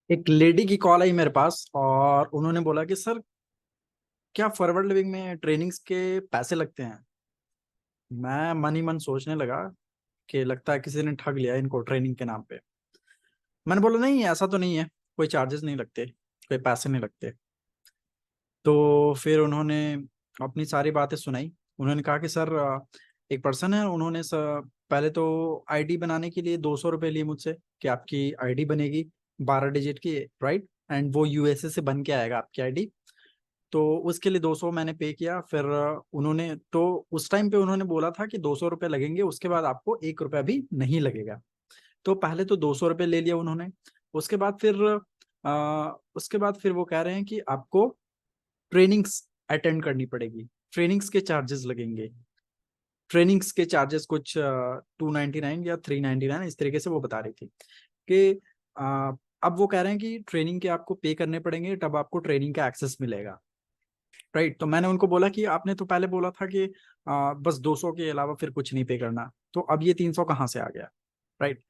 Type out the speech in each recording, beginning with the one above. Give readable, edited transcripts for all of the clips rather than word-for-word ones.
एक लेडी की कॉल आई मेरे पास और उन्होंने बोला कि सर, क्या फॉरवर्ड लिविंग में ट्रेनिंग्स के पैसे लगते हैं। मैं मन ही मन सोचने लगा कि लगता है किसी ने ठग लिया इनको ट्रेनिंग के नाम पे। मैंने बोला नहीं, ऐसा तो नहीं है, कोई चार्जेस नहीं लगते, कोई पैसे नहीं लगते। तो फिर उन्होंने अपनी सारी बातें सुनाई। उन्होंने कहा कि सर, एक पर्सन है, उन्होंने पहले तो आईडी बनाने के लिए 200 रुपये लिए मुझसे कि आपकी आईडी बनेगी 12 डिजिट की, राइट। एंड वो यूएसए से बन के आएगा आपकी आईडी। तो उसके लिए 200 मैंने पे किया। फिर उन्होंने तो उस टाइम पे उन्होंने बोला था कि 200 रुपये लगेंगे, उसके बाद आपको 1 रुपया भी नहीं लगेगा। तो पहले तो 200 रुपये ले लिया उन्होंने। उसके बाद फिर वो कह रहे हैं कि आपको ट्रेनिंग्स अटेंड करनी पड़ेगी, ट्रेनिंग्स के चार्जेस लगेंगे। ट्रेनिंग्स के चार्जेस कुछ 299 या 399 इस तरीके से वो बता रही थी कि अब वो कह रहे हैं कि ट्रेनिंग के आपको पे करने पड़ेंगे, तब आपको ट्रेनिंग का एक्सेस मिलेगा, राइट। तो मैंने उनको बोला कि आपने तो पहले बोला था कि बस 200 के अलावा फिर कुछ नहीं पे करना, तो अब ये 300 कहाँ से आ गया, राइट।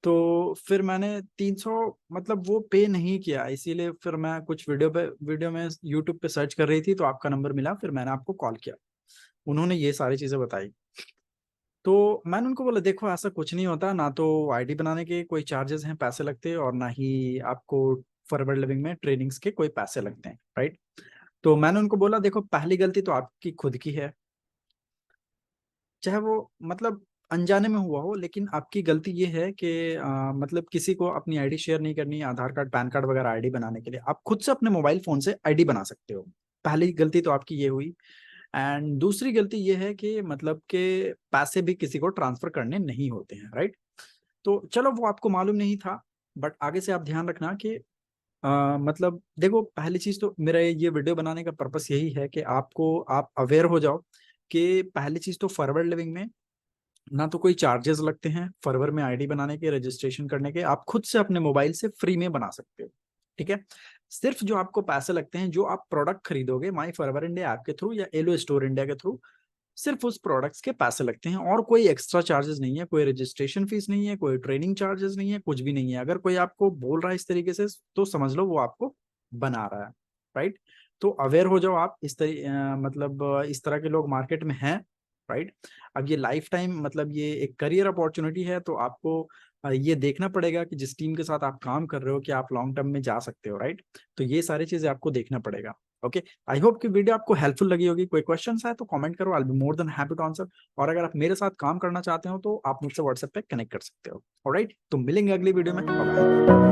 तो फिर मैंने 300 मतलब वो पे नहीं किया, इसीलिए फिर मैं कुछ वीडियो में यूट्यूब पे सर्च कर रही थी तो आपका नंबर मिला, फिर मैंने आपको कॉल किया। उन्होंने ये सारी चीजें बताई। तो मैंने उनको बोला देखो, ऐसा कुछ नहीं होता, ना तो आईडी बनाने के कोई चार्जेस हैं, पैसे लगते हैं, और ना ही आपको फॉरवर्ड लिविंग में ट्रेनिंग्स के कोई पैसे लगते हैं, राइट। तो मैंने उनको बोला देखो, पहली गलती तो आपकी खुद की है, चाहे वो मतलब अनजाने में हुआ हो, लेकिन आपकी गलती ये है कि मतलब किसी को अपनी आईडी शेयर नहीं करनी, आधार कार्ड पैन कार्ड वगैरह आईडी बनाने के लिए आप खुद से अपने मोबाइल फोन से आईडी बना सकते हो। पहली गलती तो आपकी ये हुई। एंड दूसरी गलती ये है कि मतलब के पैसे भी किसी को ट्रांसफर करने नहीं होते हैं, राइट। तो चलो, वो आपको मालूम नहीं था, बट आगे से आप ध्यान रखना कि मतलब देखो, पहली चीज तो मेरा ये वीडियो बनाने का पर्पस यही है कि आप अवेयर हो जाओ कि पहली चीज तो फॉरवर्ड लिविंग में ना तो कोई चार्जेस लगते हैं फॉरवर्ड में आईडी बनाने के, रजिस्ट्रेशन करने के, आप खुद से अपने मोबाइल से फ्री में बना सकते हो, ठीक है। सिर्फ जो आपको पैसे लगते हैं, जो आप प्रोडक्ट खरीदोगे माई फॉरवर्ड इंडिया ऐप के थ्रू या एलो स्टोर इंडिया के थ्रू, सिर्फ उस प्रोडक्ट्स के पैसे लगते हैं, और कोई एक्स्ट्रा चार्जेस नहीं है, कोई रजिस्ट्रेशन फीस नहीं है, कोई ट्रेनिंग चार्जेस नहीं है, कुछ भी नहीं है। अगर कोई आपको बोल रहा है इस तरीके से, तो समझ लो वो आपको बना रहा है, राइट। तो अवेयर हो जाओ आप, मतलब इस तरह के लोग मार्केट में हैं, राइट। अब ये लाइफ टाइम मतलब ये एक करियर अपॉर्चुनिटी है, तो आपको ये देखना पड़ेगा कि जिस टीम के साथ आप काम कर रहे हो कि आप लॉन्ग टर्म में जा सकते हो, राइट। तो ये सारी चीजें आपको देखना पड़ेगा। ओके, आई होप कि वीडियो आपको हेल्पफुल लगी होगी। कोई क्वेश्चंस है तो कमेंट करो, I will be more than happy to answer. और अगर आप मेरे साथ काम करना चाहते हो तो आप मुझसे व्हाट्सएप पे कनेक्ट कर सकते हो। ऑलराइट, तो मिलेंगे अगली वीडियो में। Bye bye.